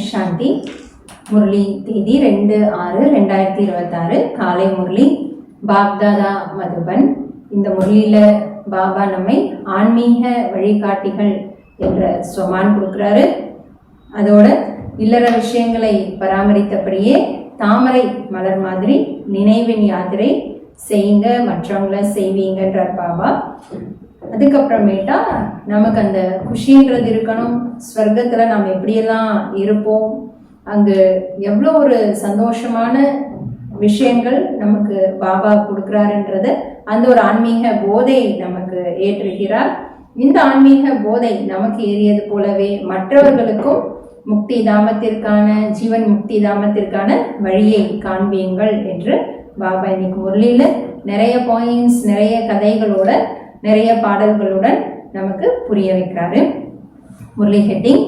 சாந்தி. முரளி தேதி 2/6/2026 காலை முரளி பாப்தாதா மதுபன். இந்த முரளியில் பாபா நம்மை ஆன்மீக வழிகாட்டிகள் என்ற ஸ்வமான் கொடுக்குறாரு. அதோட இல்லற விஷயங்களை பராமரித்தபடியே தாமரை மலர் மாதிரி நினைவின் யாத்திரை செய்யுங்க, மற்றவங்களை செய்வீங்கன்றார் பாபா. அதுக்கப்புறமேட்டா நமக்கு அந்த குஷின்றது இருக்கணும். ஸ்வர்க்கத்தில் நாம் எப்படியெல்லாம் இருப்போம், அங்கு எவ்வளோ ஒரு சந்தோஷமான விஷயங்கள் நமக்கு பாபா கொடுக்குறாருன்றத அந்த ஒரு ஆன்மீக போதை நமக்கு ஏற்றுகிறார். இந்த ஆன்மீக போதை நமக்கு ஏறியது போலவே மற்றவர்களுக்கும் முக்தி தாமத்திற்கான, ஜீவன் முக்தி தாமத்திற்கான வழியை காண்பீங்கள் என்று பாபா இன்னைக்கு முரளியில் நிறைய பாயிண்ட்ஸ், நிறைய கதைகளோட, நிறைய பாடல்களுடன் நமக்கு புரிய வைக்கிறாரு. முரளி ஹெட்டிங்: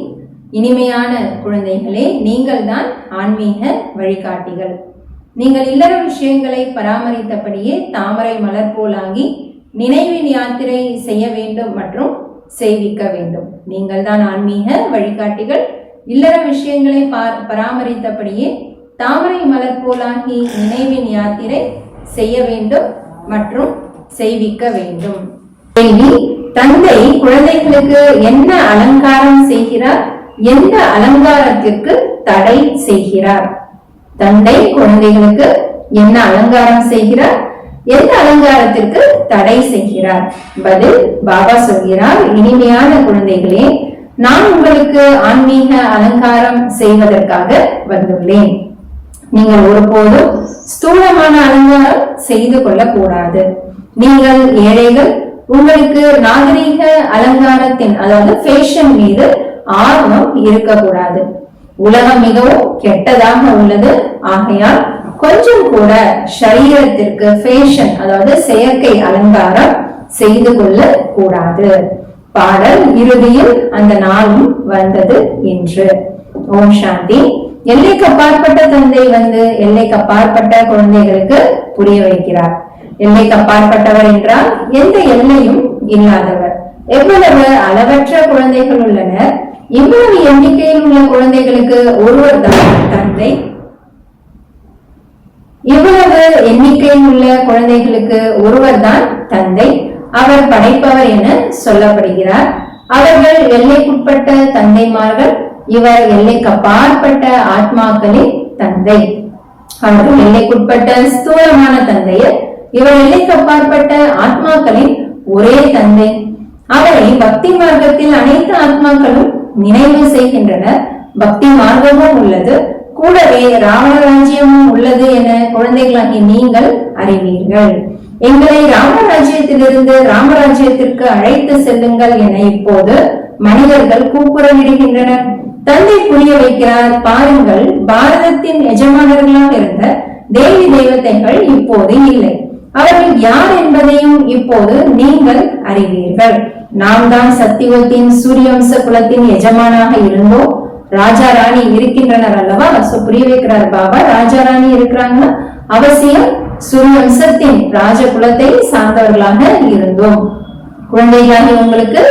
இனிமையான குழந்தைகளே, நீங்கள் தான் ஆன்மீக வழிகாட்டிகள். நீங்கள் இல்லற விஷயங்களை பராமரித்தபடியே தாமரை மலர் போலாகி நினைவின் யாத்திரை செய்ய வேண்டும் மற்றும் செய்விக்க வேண்டும். நீங்கள் தான் ஆன்மீக வழிகாட்டிகள். இல்லற விஷயங்களை பராமரித்தபடியே தாமரை மலர் போலாகி நினைவின் யாத்திரை செய்ய வேண்டும் மற்றும் செய்விக்க வேண்டும். கேள்வி: தந்தை குழந்தைகளுக்கு என்ன அலங்காரம் செய்கிறார்? எந்த அலங்காரத்திற்கு தடை செய்கிறார்? தந்தை குழந்தைகளுக்கு என்ன அலங்காரம் செய்கிறார்? எந்த அலங்காரத்திற்கு தடை செய்கிறார்? பதில்: பாபா சொல்கிறார், இனிமையான குழந்தைகளே, நான் உங்களுக்கு ஆன்மீக அலங்காரம் செய்வதற்காக வந்துள்ளேன். நீங்கள் ஒருபோதும் ஸ்தூலமான அலங்காரம் செய்து கொள்ளக்கூடாது. நீங்கள் ஏழைகள். உங்களுக்கு நாகரீக அலங்காரத்தின், அதாவது ஃபேஷன் மீது ஆர்வம் இருக்கக்கூடாது. உலகம் மிகவும் கெட்டதாக உள்ளது. ஆகையால் கொஞ்சம் கூட சரீரத்திற்கு ஃபேஷன், அதாவது செயற்கை அலங்காரம் செய்து கொள்ள கூடாது. பாடல் இறுதியில் அந்த நாளும் வந்தது என்று. ஓம் சாந்தி. எல்லைக்கு அப்பாற்பட்ட தந்தை வந்து எல்லைக்கு அப்பாற்பட்ட குழந்தைகளுக்கு புரிய வைக்கிறார். எல்லைக்கு அப்பாற்பட்டவர் என்றால் எந்த எல்லையும் இல்லாதவர். எவ்வளவு அளவற்ற குழந்தைகள் உள்ளனர். இவ்வளவு எண்ணிக்கையில் உள்ள குழந்தைகளுக்கு ஒருவர் தான் தந்தை. இவ்வளவு எண்ணிக்கையில் உள்ள குழந்தைகளுக்கு ஒருவர் தான் தந்தை. அவர் படைப்பவர் என சொல்லப்படுகிறார். அவர்கள் எல்லைக்குட்பட்ட தந்தைமார்கள். இவர் எல்லைக்கு அப்பாற்பட்ட ஆத்மாக்களின் தந்தை. அவர்கள் எல்லைக்குட்பட்ட ஸ்தூலமான தந்தையர். இவர் எல்லைக்கு அப்பாற்பட்ட ஆத்மாக்களின் ஒரே தந்தை. அவரை பக்தி மார்க்கத்தில் அனைத்து ஆத்மாக்களும் நினைவு செய்கின்றனர். பக்தி மார்க்கமும் உள்ளது, கூடவே ராவண ராஜ்யமும் உள்ளது என குழந்தைகளாகி நீங்கள் அறிவீர்கள். எங்களை ராவண ராஜ்யத்திலிருந்து ராமராஜ்யத்திற்கு அழைத்து செல்லுங்கள் என இப்போது மனிதர்கள் கூக்குரலிடுகின்றனர். தந்தை புரிய வைக்கிறார், பாருங்கள், பாரதத்தின் எஜமானர்களாக இருந்த தேவி தேவதைகள் இப்போது இல்லை. அவர்கள் யார் என்பதையும் இப்போது நீங்கள் அறிவீர்கள். நாம் தான் சத்தியுகத்தின் சூரியவம்ச குலத்தின் எஜமானாக இருந்தோம். ராஜா ராணி இருக்கின்றனர் அல்லவா? புரிய வைக்கிறார் பாபா. ராஜா ராணி இருக்கிறாங்க, அவசியம் சூரியவம்சத்தின் ராஜ குலத்தை சார்ந்தவர்களாக இருந்தோம். குழந்தைகளாகிய உங்களுக்கு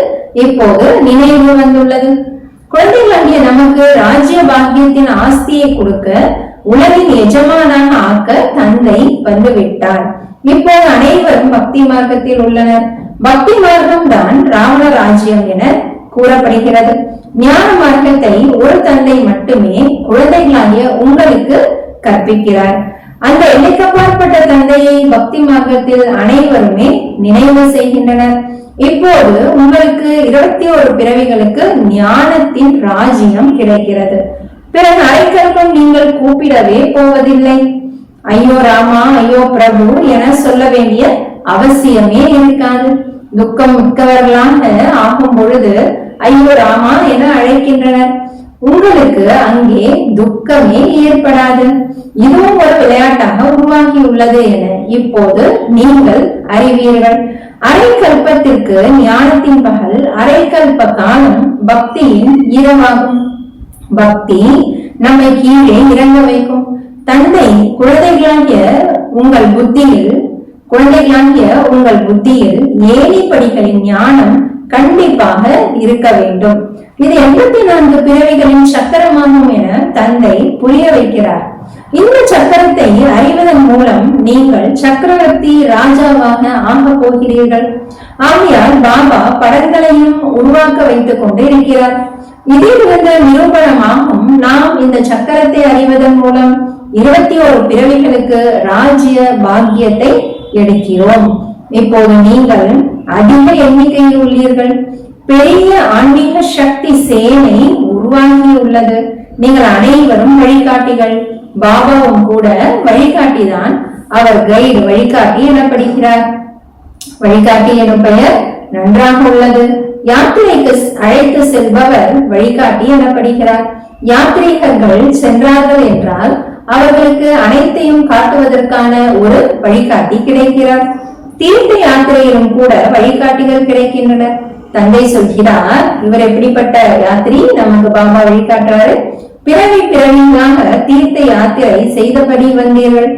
இப்போது நினைவு வந்துள்ளது. குழந்தைகளாகிய நமக்கு ராஜ்ய பாக்கியத்தின் ஆஸ்தியை கொடுக்க, உலகின் எஜமானாக ஆக்க தந்தை வந்துவிட்டார். இப்போது அனைவரும் பக்தி மார்க்கத்தில் உள்ளனர். பக்தி மார்க்கம் தான் ராவண ராஜ்யம் என கூறப்படுகிறது. ஞான மார்க்கத்தை ஒரு தந்தை மட்டுமே குழந்தைகளாகிய உங்களுக்கு கற்பிக்கிறார். அந்த எல்லைக்கப்பாற்பட்ட தந்தையை பக்தி மார்க்கத்தில் அனைவருமே நினைவு செய்கின்றனர். இப்போது உங்களுக்கு 21 பிறவிகளுக்கு ஞானத்தின் ராஜ்யம் கிடைக்கிறது. பிறகு அரைக்கல்பம் நீங்கள் கூப்பிடவே போவதில்லை. ஐயோ ராமா, ஐயோ பிரபு என சொல்ல வேண்டிய அவசியமே இருக்காது. துக்கம் மிக்கவர்களாக ஆகும் பொழுது ஐயோ ராமா என அழைக்கின்றனர். உங்களுக்கு அங்கே துக்கமே ஏற்படாது. இதுவும் ஒரு விளையாட்டாக உருவாகி உள்ளது என இப்போது நீங்கள் அறிவீர்கள். அரைக்கல்பத்திற்கு ஞானத்தின் பகல், அரைக்கல்ப காலம் பக்தியின் இரவாகும். பக்தி நம்மை கீழே இறங்க வைக்கும். தந்தை குழந்தைகளாகிய உங்கள் புத்தியில் ஏணிப்படிகளின் ஞானம் கண்டிப்பாக இருக்க வேண்டும். இது 84 பிறவிகளின் சக்கரமாகும் என தந்தை புரிய வைக்கிறார். இந்த சக்கரத்தை அறிவதன் மூலம் நீங்கள் சக்கரவர்த்தி ராஜாவாக ஆக போகிறீர்கள். ஆகையால் பாபா படங்களையும் உருவாக்க வைத்துக் கொண்டு இருக்கிறார். இதிலிருந்து நிரூபணமாகும் நாம் இந்த சக்கரத்தை அறிவதன் மூலம் 21 பிறவிகளுக்கு ராஜ்ய பாக்கியத்தை எடுக்கிறோம். இப்போது நீங்கள் அதிக எண்ணிக்கையில் உள்ளீர்கள். பெரிய ஆன்மீக சக்தி சேனை உருவாகியுள்ளது. நீங்கள் அனைவரும் வழிகாட்டிகள். பாபாவும் கூட வழிகாட்டிதான். அவர் கைடு, வழிகாட்டி எனப்படுகிறார். வழிகாட்டி எனும் பெயர் நன்றாக உள்ளது. யாத்திரைக்கு அழைத்து செல்பவர் வழிகாட்டி எனப்படுகிறார். யாத்ரீகர்கள் சென்றார்கள் என்றால் அவர்களுக்கு அனைத்தையும் காட்டுவதற்கான ஒரு வழிகாட்டி கிடைக்கிறார். தீர்த்த யாத்திரையிலும் கூட வழிகாட்டிகள் கிடைக்கின்றனர். தந்தை சொல்கிறார், இவர் எப்படிப்பட்ட யாத்திரி, நமக்கு பாபா வழிகாட்டுறாரு. பிறவி பிறவியாக தீர்த்த யாத்திரை செய்தபடி வந்தீர்கள்.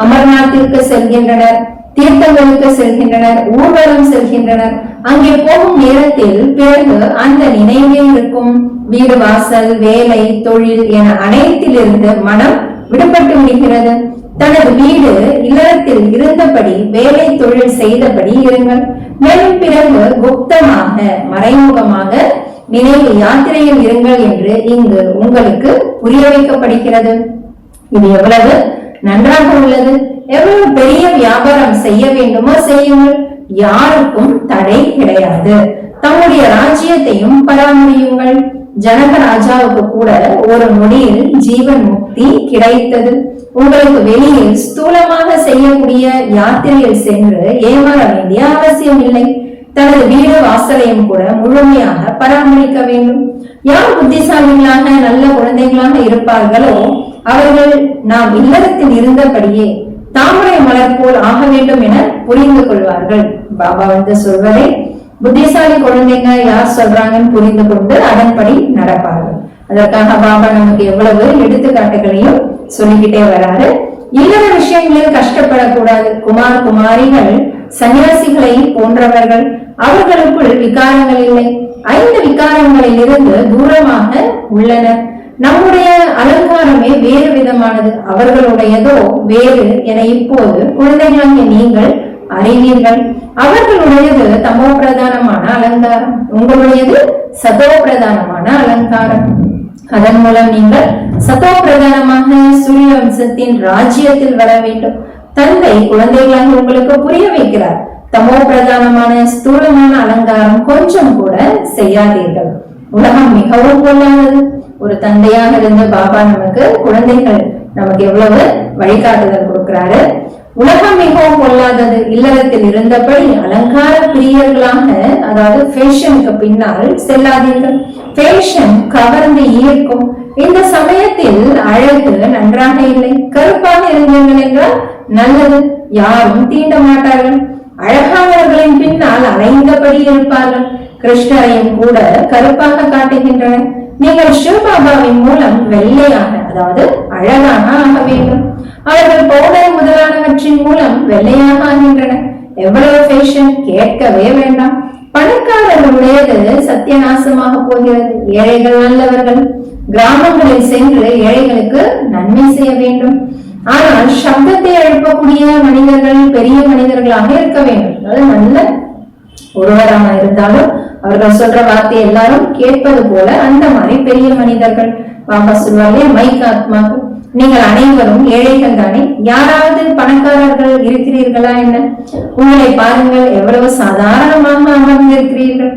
அமர்நாத்திற்கு செல்கின்றனர், தீர்த்தங்களுக்கு செல்கின்றனர், ஊர்வலம் செல்கின்றனர். அங்கே போகும் நேரத்தில் பிறகு அந்த நினைவே இருக்கும். வீடு, வாசல், வேலை, தொழில் என அனைத்திலிருந்து மனம் விடுபட்டு விடுகிறது. தனது வீடு இல்லறத்தில் இருந்தபடி வேலை தொழில் செய்தபடி இருங்கள். மேலும் பிறகு குப்தமாக மறைமுகமாக நினைவு யாத்திரையில் இருங்கள் என்று இங்கு உங்களுக்கு புரிய வைக்கப்படுகிறது. இது எவ்வளவு நன்றாக உள்ளது. எவ்வளவு பெரிய வியாபாரம் செய்ய வேண்டுமோ செய்யுங்கள், யாருக்கும் தடை கிடையாது. தம்முடைய ராஜ்யத்தையும் பராமரியுங்கள். ஜனக ராஜாவுக்கு கூட ஒரு நொடியில் ஜீவன் முக்தி கிடைத்தது. உங்களுக்கு வெளியில் ஸ்தூலமாக செய்யக்கூடிய யாத்திரையில் சென்று ஏமாற வேண்டிய அவசியம் இல்லை. தனது வீடு வாசலையும் கூட முழுமையாக பராமரிக்க வேண்டும். யார் புத்திசாலிகளாக நல்ல குழந்தைகளாக இருப்பார்களோ அவர்கள் நாம் இல்லறத்தில் இருந்தபடியே தாமரை மலர் போல் ஆக வேண்டும் என புரிந்து கொள்வார்கள். பாபா வந்து சொல்வதை புத்திசாலி குழந்தைங்க யார் சொல்றாங்கன்னு புரிந்து கொண்டு அதன்படி நடப்பார்கள். அதற்காக பாபா நமக்கு எவ்வளவு எடுத்துக்காட்டுகளையும் சொல்லிக்கிட்டே வராரு. இல்லற விஷயங்களில் கஷ்டப்படக்கூடாது. குமார் குமாரிகள் சன்னியாசிகளை போன்றவர்கள். அவர்களுக்குள் விகாரங்கள் இல்லை. 5 விகாரங்களில் இருந்து தூரமாக உள்ளனர். நம்முடைய அலங்காரமே வேறு விதமானது, அவர்களுடையதோ வேறு என இப்போது குழந்தைகளாகிய நீங்கள் அறிவீர்கள். அவர்களுடையது தமோ பிரதானமான அலங்காரம், உங்களுடையது சதோ பிரதானமான அலங்காரம். அதன் மூலம் நீங்கள் சதோ பிரதானமாக சூரிய வம்சத்தின் ராஜ்யத்தில் வர வேண்டும். தந்தை குழந்தைகளாக உங்களுக்கு புரிய வைக்கிறார். தமோ பிரதானமான ஸ்தூலமான அலங்காரம் கொஞ்சம் கூட செய்யாதீர்கள். உலகம் மிகவும் பொல்லாதது. ஒரு தந்தையாக இருந்து பாபா நமக்கு குழந்தைகள் நமக்கு எவ்வளவு வழிகாட்டுதல் கொடுக்கிறாரு. உலகம் மிகவும் பொல்லாதது. இல்லறத்தில் இருந்தபடி அலங்கார பிரியர்களாக, அதாவது ஃபேஷனுக்கு பின்னால் செல்லாதீர்கள். ஃபேஷன் கவர்ந்து ஈர்க்கும். இந்த சமயத்தில் அழகு நன்றாக இல்லை. கருப்பாக இருந்தீர்கள் என்றால் நல்லது, யாரும் தீண்ட மாட்டார்கள். அழகானவர்களின் பின்னால் அலைந்தபடி இருப்பார்கள். கிருஷ்ணரையும் கூட கருப்பாக காட்டுகின்றனர். நீங்கள் சிவபாபாவின் மூலம் வெள்ளையாக, அதாவது அழகாக ஆக வேண்டும். அவர்கள் பவுடர் முதலானவற்றின் மூலம் வெள்ளையாக ஆகின்றனர். எவ்வளவு ஃபேஷன், கேட்கவே வேண்டாம். பணக்காரர்களுடையது சத்தியநாசமாக போகிறது. ஏழைகள் நல்லவர்கள். கிராமங்களில் சென்று ஏழைகளுக்கு நன்மை செய்ய வேண்டும். ஆனால் சப்தத்தை எழுப்பக்கூடிய மனிதர்கள் பெரிய மனிதர்களாக இருக்க வேண்டும். அதாவது நல்ல ஒருவராக இருந்தாலும் அவர்கள் சொல்ற வார்த்தை எல்லாரும் கேட்பது போல அந்த மாதிரி பெரிய மனிதர்கள். பாபா சொல்வாங்க, மைக் ஆத்மாக்கள், நீங்கள் அனைவரும் ஏழைகள் தானே? யாராவது பணக்காரர்கள் இருக்கிறீர்களா என்ன? உங்களை பாருங்கள், எவ்வளவு சாதாரணமாக அமர்ந்திருக்கிறீர்கள்.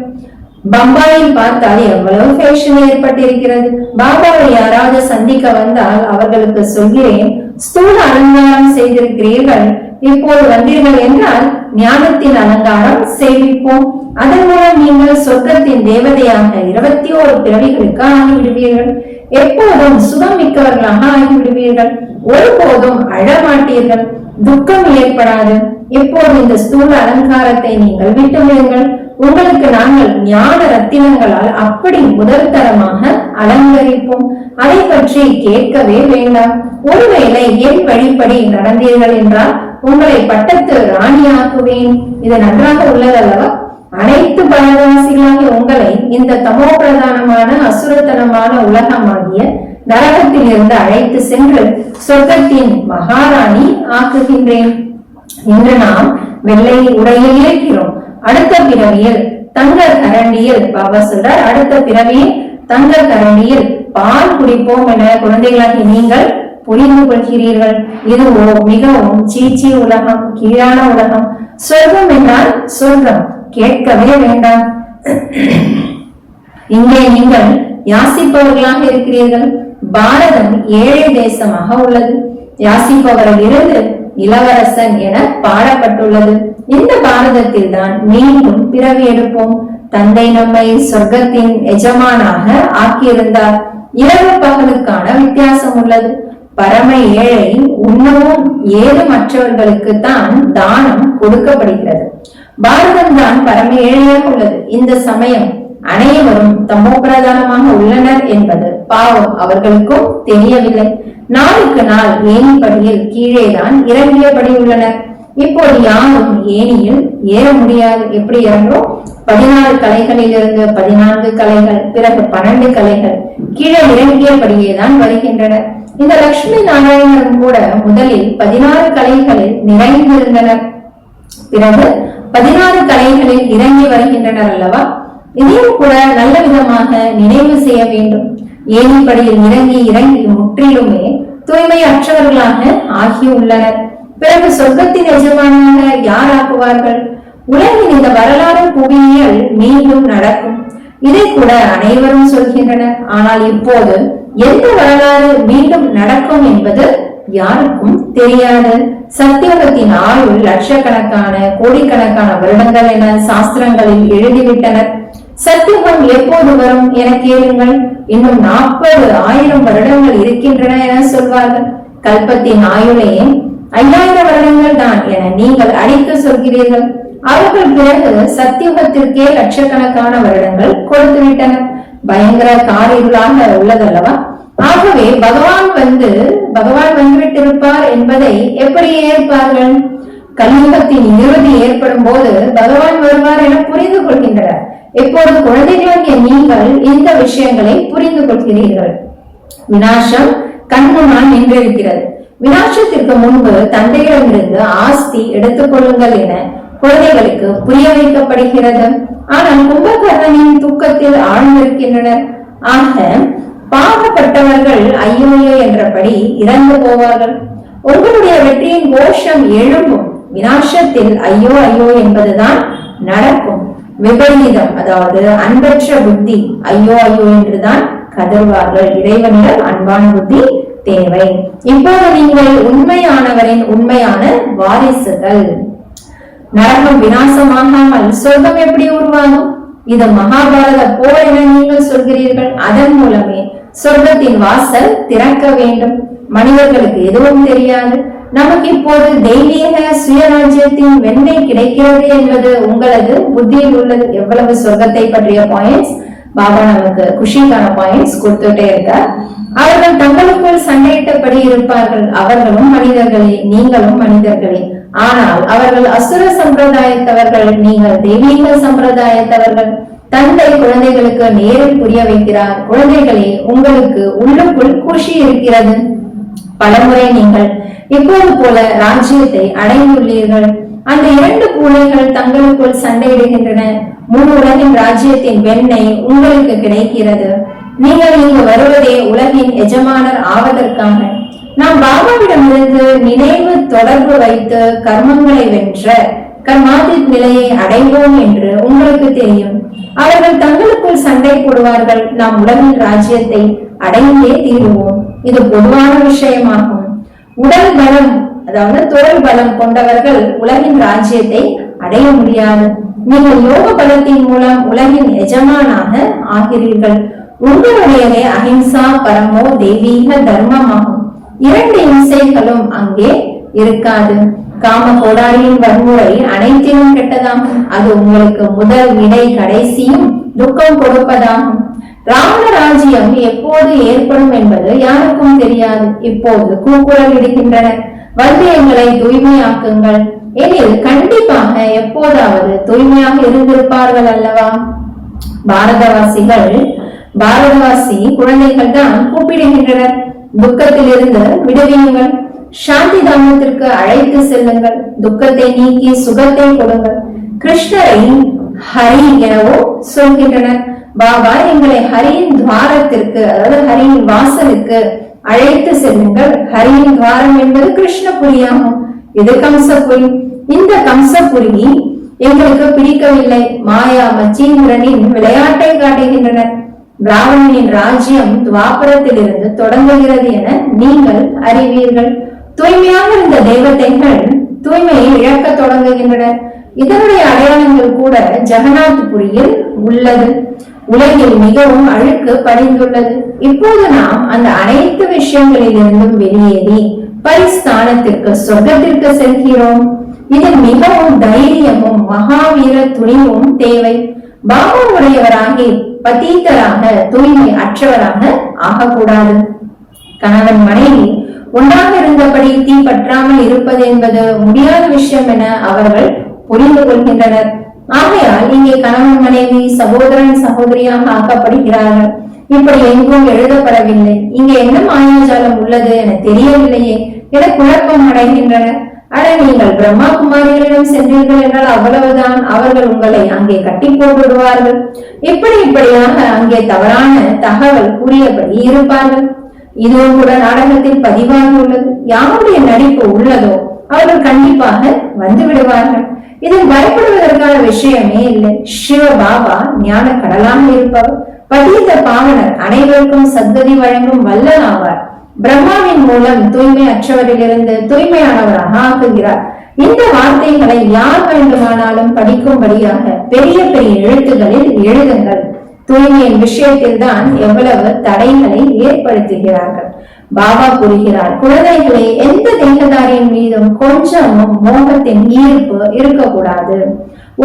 பம்பாயில் பார்த்தால் எவ்வளவு ஃபேஷன் ஏற்பட்டிருக்கிறது. பாபாவை யாராவது சந்திக்க வந்தால் அவர்களுக்கு சொல்கிறேன், ஸ்தூல அலங்காரம் செய்திருக்கிறீர்கள், இப்போது வந்தீர்கள் என்றால் ஞானத்தின் அலங்காரம் செய்விப்போம். அதன் மூலம் நீங்கள் சொர்க்கத்தின் தேவதையாக 21 பிறவிகளுக்கு ஆகிவிடுவீர்கள். எப்போதும் சுகம் மிக்கவர்களாக ஆகிவிடுவீர்கள். ஒருபோதும் அழமாட்டீர்கள். துக்கம் ஏற்படாது. எப்போது இந்த ஸ்தூல அலங்காரத்தை நீங்கள் விட்டுவிடுங்கள். உங்களுக்கு நாங்கள் ஞான ரத்தினங்களால் அப்படி முதல் தரமாக அலங்கரிப்போம். அதை பற்றி கேட்கவே வேண்டாம். ஒருவேளை என் வழிப்படி நடந்தீர்கள் என்றால் உங்களை பட்டத்து ராணியாக்குவேன். இது நன்றாக உள்ளதல்லவா? அனைத்து பரதவாசிகளாகிய உங்களை இந்த தமோ பிரதானமான அசுரத்தனமான உலகமாகிய நரகத்தில் இருந்து அழைத்து சென்று சொர்க்கத்தின் மகாராணி ஆக்குகின்றேன். இன்று நாம் வெள்ளை உடையில் இருக்கிறோம். அடுத்த பிறவியில் தங்க கரண்டியில், பாபா சொல்றார், அடுத்த பிறவியில் தங்க கரண்டியில் பால் குடிப்போம் என குழந்தைகளாகி நீங்கள் புரிந்து கொள்கிறீர்கள். இது மிகவும் சீச்சி உலகம், கீழான உலகம். சொர்க்கம் என்றால் சொர்க்கம், கேட்கவே வேண்டாம். இங்கே நீங்கள் யாசிப்பவர்களாக இருக்கிறீர்கள். பாரதம் ஏழை தேசமாக உள்ளது. யாசிப்பவரில் இருந்து இளவரசன் என பாடப்பட்டுள்ளது. இந்த பாரதத்தில் தான் மீண்டும் பிறவி எடுப்போம். தந்தை நம்மை சொர்க்கத்தின் எஜமானாக ஆக்கியிருந்தார். இரவு பகலுக்கான வித்தியாசம் உள்ளது. பரம ஏழை உண்ணவும் ஏதுமற்றவர்களுக்கு தான் தானம் கொடுக்கப்படுகிறது. பாரதம் தான் பரம ஏழையாக உள்ளது. இந்த சமயம் அனைவரும் தமோ பிரதானமாக உள்ளனர் என்பது பாவம் அவர்களுக்கும் தெரியவில்லை. நாளுக்கு நாள் ஏணிப்படியில் கீழேதான் இறங்கியபடி உள்ளனர். இப்போது யாரும் ஏணியில் ஏற முடியாது. எப்படி இறங்கும்? 14 கலைகளில் இருந்து 14 கலைகள், பிறகு 12 கலைகள் கீழே இறங்கியபடியேதான் வருகின்றனர். இந்த லட்சுமி நாராயணரும் கூட முதலில் 16 கலைகளில் நிறைந்திருந்தனர். பிறகு 16 கலைகளில் இறங்கி வருகின்றனர் அல்லவா? இதையும் கூட நல்ல விதமாக நினைவு செய்ய வேண்டும். ஏணிப்படியில் இறங்கி இறங்கி முற்றிலுமே தூய்மை அற்றவர்களாக ஆகியுள்ளனர். பிறகு சொர்க்கத்தின் எஜமானாக யார் ஆக்குவார்கள்? உலகின் இந்த வரலாறு புவியியல் மீண்டும் நடக்கும். இதை கூட அனைவரும் சொல்கின்றனர். ஆனால் இப்போது எந்த வரலாறு மீண்டும் நடக்கும் என்பது யாருக்கும் தெரியாது. சத்தியுகத்தின் ஆயுள் லட்சக்கணக்கான கோடிக்கணக்கான வருடங்கள் என சாஸ்திரங்களில் எழுதிவிட்டனர். சத்தியுகம் எப்போது வரும் என கேளுங்கள். இன்னும் 40,000 வருடங்கள் இருக்கின்றன என சொல்வார்கள். கல்பத்தின் ஆயுளே 5000 வருடங்கள் தான் என நீங்கள் அடித்து சொல்கிறீர்கள். அவர்கள் பிறகு சத்தியுகத்திற்கே லட்சக்கணக்கான வருடங்கள் கொடுத்து விட்டனர். பயங்கர காரிருளாக உள்ளதல்லவா? ஆகவே பகவான் வந்துவிட்டிருப்பார் என்பதை எப்படி ஏற்பார்கள்? கலியுகத்தின் இறுதி ஏற்படும் போது பகவான் வருவார் என புரிந்து கொள்கின்றனர். இப்போது குழந்தைகளாகிய நீங்கள் இந்த விஷயங்களை புரிந்து கொள்கிறீர்கள். விநாசம் கண்முன்னால் நின்றிருக்கிறது. விநாசத்திற்கு முன்பு தந்தையிடமிருந்து ஆஸ்தி எடுத்துக் கொள்ளுங்கள் என குழந்தைகளுக்கு புரிய வைக்கப்படுகிறது. ஆனால் கும்பகர்ணனின் தூக்கத்தில் ஆழ்ந்திருக்கின்றனர். ஆக பாவப்பட்டவர்கள் ஐயோயோ என்றபடி இறந்து போவார்கள். உங்களுடைய வெற்றியின் கோஷம் எழும்பும். விநாசத்தில் ஐயோ ஐயோ என்பதுதான் நடக்கும். விபரீதம், அதாவது அன்பற்ற புத்தி ஐயோ ஐயோ என்றுதான் கதறுவார்கள். இறைவனிடம் அன்பான புத்தி தேவை. இப்போது நீங்கள் உண்மையானவரின் உண்மையான வாரிசுகள். நரகம் விநாசமாகாமல் சொர்க்கம் எப்படி உருவாகும்? இது மகாபாரத போர் என நீங்கள் சொல்கிறீர்கள். அதன் மூலமே சொர்க்கத்தின் வாசல் திறக்க வேண்டும். மனிதர்களுக்கு எதுவும் தெரியாது. நமக்கு இப்போது தெய்வீக சுயராஜ்யத்தின் வெண்ணை கிடைக்கிறது என்பது உங்களது புத்தியில் உள்ளது. எவ்வளவு சொர்க்கத்தை பற்றிய பாயிண்ட்ஸ் பாபா நமக்கு குஷிக்கான பாயிண்ட்ஸ் கொடுத்துட்டே இருக்கார். அவர்கள் தங்களுக்குள் சண்டையிட்டபடி இருப்பார்கள். அவர்களும் மனிதர்களே, நீங்களும் மனிதர்களே. ஆனால் அவர்கள் அசுர சம்பிரதாயத்தவர்கள், நீங்கள் தெய்வீக சம்பிரதாயத்தவர்கள். தந்தை குழந்தைகளுக்கு நேரில் புரிய வைக்கிறார். குழந்தைகளே, உங்களுக்கு உள்ளுக்குள் குஷி இருக்கிறது. பலமுறை நீங்கள் இப்போது போல ராஜ்யத்தை அடைந்துள்ளீர்கள். அந்த 2 பூனைகள் தங்களுக்குள் சண்டையிடுகின்றன. முழு உலகின் ராஜ்யத்தின் வெண்ணெய் உங்களுக்கு கிடைக்கிறது. நீங்கள் இங்கு வருவதே உலகின் எஜமானர் ஆவதற்காக. நாம் பாபாவிடமிருந்து நினைவு தொடர்பு வைத்து கர்மங்களை வென்ற கர்மாதித் நிலையை அடைவோம் என்று உங்களுக்கு தெரியும். அவர்கள் தங்களுக்குள் சண்டை போடுவார்கள். நாம் உலகின் ராஜ்யத்தை அடைந்தே தீருவோம். இது பொதுவான விஷயமாகும். உடல் பலம், அதாவது தொழில் பலம் கொண்டவர்கள் உலகின் ராஜ்யத்தை அடைய முடியாது. நீங்கள் யோக பலத்தின் மூலம் உலகின் எஜமானாக ஆகிறீர்கள். உங்களுடையதே அஹிம்சா பரமோ தெய்வீக தர்மமாகும். 2 இம்சைகளும் அங்கே இருக்காது. காம கோடாரியின் வன்முறை அனைத்திலும் கெட்டதாகும். அது உங்களுக்கு முதல் இடை கடைசியும் துக்கம் கொடுப்பதாகும். ராவண ராஜ்யம் எப்போது ஏற்படும் என்பது யாருக்கும் தெரியாது. இப்போது கூக்குரல் இடுகின்றனர், வந்து எங்களை தூய்மையாக்குங்கள். எனில் கண்டிப்பாக எப்போதாவது தூய்மையாக இருந்திருப்பார்கள் அல்லவா? பாரதவாசி குழந்தைகள் தான் கூப்பிடுகின்றனர். துக்கத்தில் இருந்து விடுவியுங்கள், சாந்தி தாமத்திற்கு அழைத்து செல்லுங்கள், துக்கத்தை நீக்கி சுகத்தை கொடுங்கள். கிருஷ்ணரை ஹரி எனவும் சொல்கின்றனர். பாபா எங்களை ஹரியின் துவாரத்திற்கு, அதாவது ஹரியின் வாசலுக்கு அழைத்து செல்லுங்கள். ஹரியின் துவாரம் என்பது கிருஷ்ணபுரியாகும். இது கம்சபுரி. இந்த கம்சபுரி எங்களுக்கு பிடிக்கவில்லை. மாயா மச்சீந்திரனின் விளையாட்டை காட்டுகின்றனர். பிராமணனின் ராஜ்யம் துவாபரத்தில் இருந்து தொடங்குகிறது என நீங்கள் அறிவீர்கள். தூய்மையாக இருந்த தேவதைகள் தூய்மையை இழக்க தொடங்குகின்றனர். இதனுடைய அடையாளங்கள் கூட ஜெகநாத்புரியில் உள்ளது. உலகில் மிகவும் அழுக்கு படிந்துள்ளது. இப்போது நாம் அந்த அனைத்து விஷயங்களில் இருந்தும் வெளியேறி பரிஸ்தானத்திற்கு, சொர்க்கத்திற்கு செல்கிறோம். இதில் மிகவும் தைரியமும் மகாவீர துணிவும் தேவை. பாபா உடையவராகி பதீத்தராக, தூய்மை அற்றவராக ஆகக்கூடாது. கணவன் மனைவி ஒன்றாக இருந்தபடி தீ பற்றாமல் இருப்பது என்பது முடியாத விஷயம் என அவர்கள் புரிந்து கொள்கின்றனர். ஆகையால் இங்கே கணவன் மனைவி சகோதரன் சகோதரியாக ஆக்கப்படுகிறார்கள். இப்படி எங்கும் எழுதப்படவில்லை. இங்கே என்ன மாயாஜாலம் உள்ளது என தெரியவில்லையே என குழப்பம் அடைகின்றனர். அட, நீங்கள் பிரம்மா குமாரிகளிடம் சென்றீர்கள் என்றால் அவ்வளவுதான், அவர்கள் உங்களை அங்கே கட்டி போட்டுவிடுவார்கள். இப்படியாக அங்கே தவறான தகவல் கூறியபடி இருப்பார்கள். இதுவும் கூட நாடகத்தில் பதிவாகி உள்ளது. யாருடைய நடிப்பு உள்ளதோ அவர்கள் கண்டிப்பாக வந்து விடுவார்கள். இதில் பயப்படுவதற்கான விஷயமே இல்லை. சிவ பாபா ஞான கடலாக இருப்பவர், பதீத பாவனர், அனைவருக்கும் சத்கதி வழங்கும் வல்லல் ஆவார். பிரம்மாவின் மூலம் தூய்மை அற்றவரிலிருந்து தூய்மையானவராக ஆக்குகிறார். இந்த வார்த்தைகளை யார் வேண்டுமானாலும் படிக்கும்படியாக பெரிய பெரிய எழுத்துகளில் எழுதுங்கள். தூய்மையின் விஷயத்தில் தான் எவ்வளவு தடைகளை ஏற்படுத்துகிறார்கள். பாபா கூறுகிறார், குழந்தைகளை எந்த தேகதாரியின் மீதும் கொஞ்சமும் மோகத்தின் ஈர்ப்பு இருக்கக்கூடாது.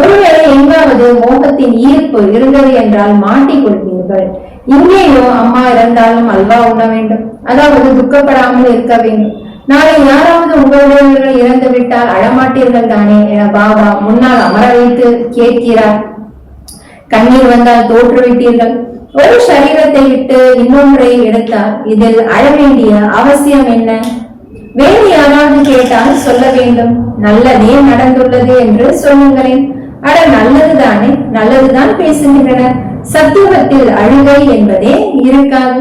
ஒருவேளை எங்காவது மோகத்தின் ஈர்ப்பு இருந்தது என்றால் மாட்டிக்கொள்வீர்கள். இங்கேயோ அம்மா இறந்தாலும் அல்வா உண்ண வேண்டும், அதாவது துக்கப்படாமல் இருக்க வேண்டும். நாளை யாராவது உங்களுடையவர்கள் இறந்து விட்டால் அழமாட்டீர்கள் தானே என பாபா முன்னால் அமர வைத்து கேட்கிறார். கண்ணீர் வந்தால் தோற்றுவிட்டீர்கள். ஒரு சரீரத்தை விட்டு இன்னொன்றை எடுத்தால் இதில் அழ வேண்டிய அவசியம் என்ன? வேறு யாராவது கேட்டால் சொல்ல வேண்டும், நல்லதே நடந்துள்ளது என்று சொல்லுங்களேன். அட, நல்லதுதானே, நல்லதுதான் பேசுகின்றனர். சத்தியத்தில் அழுகை என்பதே இருக்காது.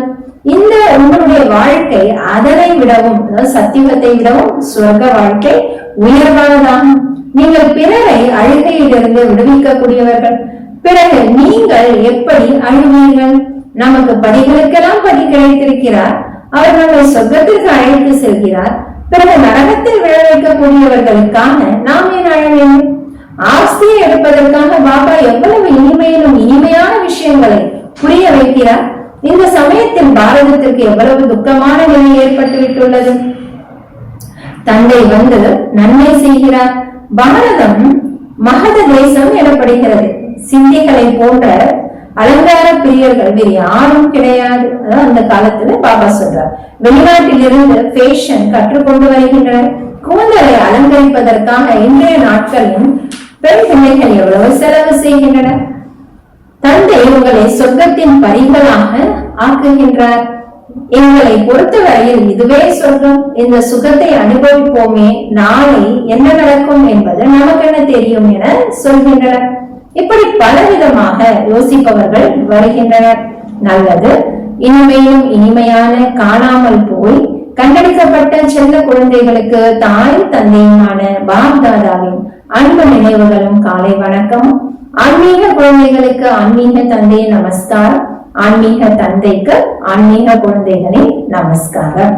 இந்த உங்களுடைய வாழ்க்கை அதனை விடவும், சத்தியத்தை விடவும் சொர்க்க வாழ்க்கை உயர்வானதாகும். நீங்கள் பிறரை அழுகையிலிருந்து விடுவிக்கக்கூடியவர்கள். பிறகு நீங்கள் எப்படி அழுவீர்கள்? நமக்கு படிகளுக்கெல்லாம் படி கிடைத்திருக்கிறார். அவர் நம்மை சொர்க்கத்திற்கு அழைத்து செல்கிறார். பிறகு நரகத்தில் விழ வைக்கக்கூடியவர்களுக்காக நாம் ஏன் அழ வேண்டும்? ஆஸ்தியை எடுப்பதற்காக பாபா எவ்வளவு இனிமையிலும் இனிமையான விஷயங்களை புரிய வைக்கிறார். இந்த சமயத்தில் பாரதத்திற்கு எவ்வளவு துக்கமான நிலை ஏற்பட்டு விட்டுள்ளது. தந்தை வந்து நன்மை செய்கிறார். பாரதம் மகத தேசம் எனப்படுகிறது. சிந்திகளை போன்ற அலங்கார பிரியர்கள் வேறு யாரும் கிடையாது. அந்த காலத்துல பாபா சொல்றார், வெளிநாட்டில் இருந்து ஃபேஷன் கற்றுக்கொண்டு வருகின்றனர். கூந்தலை அலங்கரிப்பதற்காக இன்றைய நாட்களில் பெண் பிள்ளைகள் எவ்வளவு செலவு செய்கின்றனர். தந்தை உங்களை சொர்க்கத்தின் பரிகளாக ஆக்குகின்றார். எங்களை பொறுத்தவரையில் இதுவே சொர்க்கம். இந்த சுகத்தை அனுபவிப்போமே, நாளை என்ன நடக்கும் என்பது நமக்கு என்ன தெரியும் என சொல்கின்றனர். இப்படி பலவிதமாக யோசிப்பவர்கள் வருகின்றனர். நல்லது, இனிமையும் இனிமையான காணாமல் போய் கண்டெடுக்கப்பட்ட செல்ல குழந்தைகளுக்கு தாய் தந்தையுமான பாப்தாதாவின் அன்பு நினைவுகளும் காலை வணக்கம். ஆன்மீக குழந்தைகளுக்கு ஆன்மீக தந்தை நமஸ்காரம், ஆன்மீக தந்தைக்கு ஆன்மீக குழந்தைகளின் நமஸ்காரம்.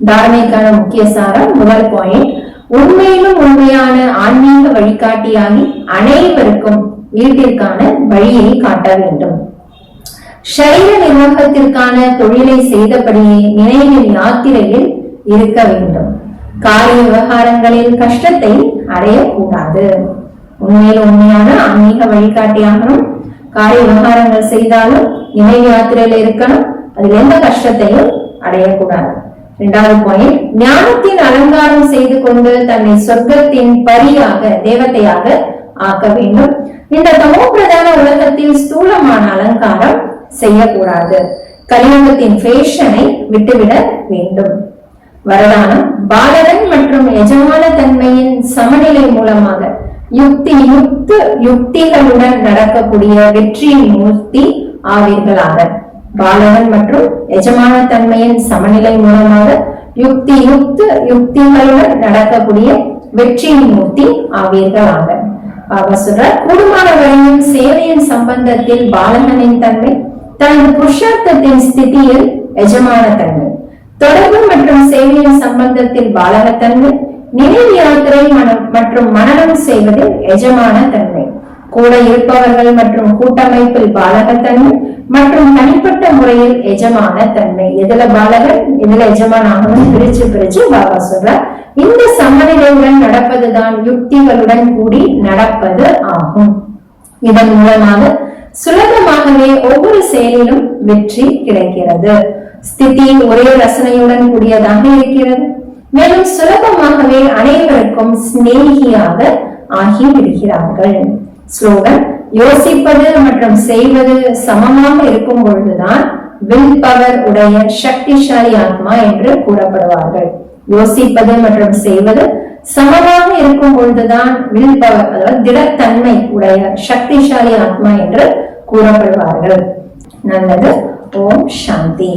தாரணைக்கான முக்கிய சாரம், முதல் பாயிண்ட், உண்மையிலும் உண்மையான ஆன்மீக வழிகாட்டியாகி அனைவருக்கும் வீட்டிற்கான வழியை காட்ட வேண்டும். சரீர நிர்வாகத்திற்கான தொழிலை செய்தபடியே நினைவின் யாத்திரையில் இருக்க வேண்டும். காரிய விவகாரங்களில் கஷ்டத்தை அடையக்கூடாது. உண்மையில் உண்மையான ஆன்மீக வழிகாட்டியாகணும். காரிய விவகாரங்கள் செய்தாலும் நினைவு யாத்திரையில இருக்கணும். அதில் எந்த கஷ்டத்தையும் அடையக்கூடாது. இரண்டாவது பாயிண்ட், ஞானத்தின் அலங்காரம் செய்து கொண்டு தன்னை சொர்க்கத்தின் பரியாக தேவதையாக ஆக்க வேண்டும். இந்த தமோ பிரதான உலகத்தில் ஸ்தூலமான அலங்காரம் செய்யக்கூடாது. கலியுகத்தின் ஃபேஷனை விட்டுவிட வேண்டும். வரதானம், பாலகன் மற்றும் எஜமான தன்மையின் சமநிலை மூலமாக யுக்திகளுடன் நடக்கக்கூடிய வெற்றியின் மூர்த்தி ஆவீர்களாக. பாலகன் மற்றும் எஜமான தன்மையின் சமநிலை மூலமாக யுக்திகளுடன் நடக்கக்கூடிய வெற்றியின் மூர்த்தி ஆவீர்களாக. கூடுமான வரையும் சேவையின் சம்பந்தத்தில் பாலகனின் தன்மை, தனது புருஷார்த்தத்தின் ஸ்திதியில் எஜமான தன்மை, தொடர்பு மற்றும் சேவையின் சம்பந்தத்தில் பாலகத்தன்மை, நினைவு யாத்திரை மற்றும் மனனம் செய்வதில் எஜமான தன்மை, கூட இருப்பவர்கள் மற்றும் கூட்டமைப்பில் பாலகத்தன்மை மற்றும் தனிப்பட்ட முறையில் எஜமான தன்மை. எதுல பாலகன் எதுல எஜமான ஆகணும் பிரிச்சு பாபா சொல்றார். இந்த சமநிலையுடன் நடப்பதுதான் யுக்திகளுடன் கூடி நடப்பது ஆகும். இதன் மூலமாக சுலபமாகவே ஒவ்வொரு செயலிலும் வெற்றி கிடைக்கிறது. ஸ்திதி ஒரே ரசனையுடன் கூடியதாக இருக்கிறது. மேலும் சுலபமாகவே அனைவருக்கும் சிநேகியாக ஆகிவிடுகிறார்கள். ஸ்லோகன், யோசிப்பது மற்றும் செய்வது சமமாக இருக்கும் பொழுதுதான் வில் பவர் உடைய சக்திசாலி ஆத்மா என்று கூறப்படுவார்கள். யோசிப்பது மற்றும் செய்வது சமமாக இருக்கும் பொழுதுதான் வில் பவர், அதாவது திடத்தன்மை உடைய சக்திசாலி ஆத்மா என்று கூறப்படுவார்கள். நல்லது. ஓம் சாந்தி.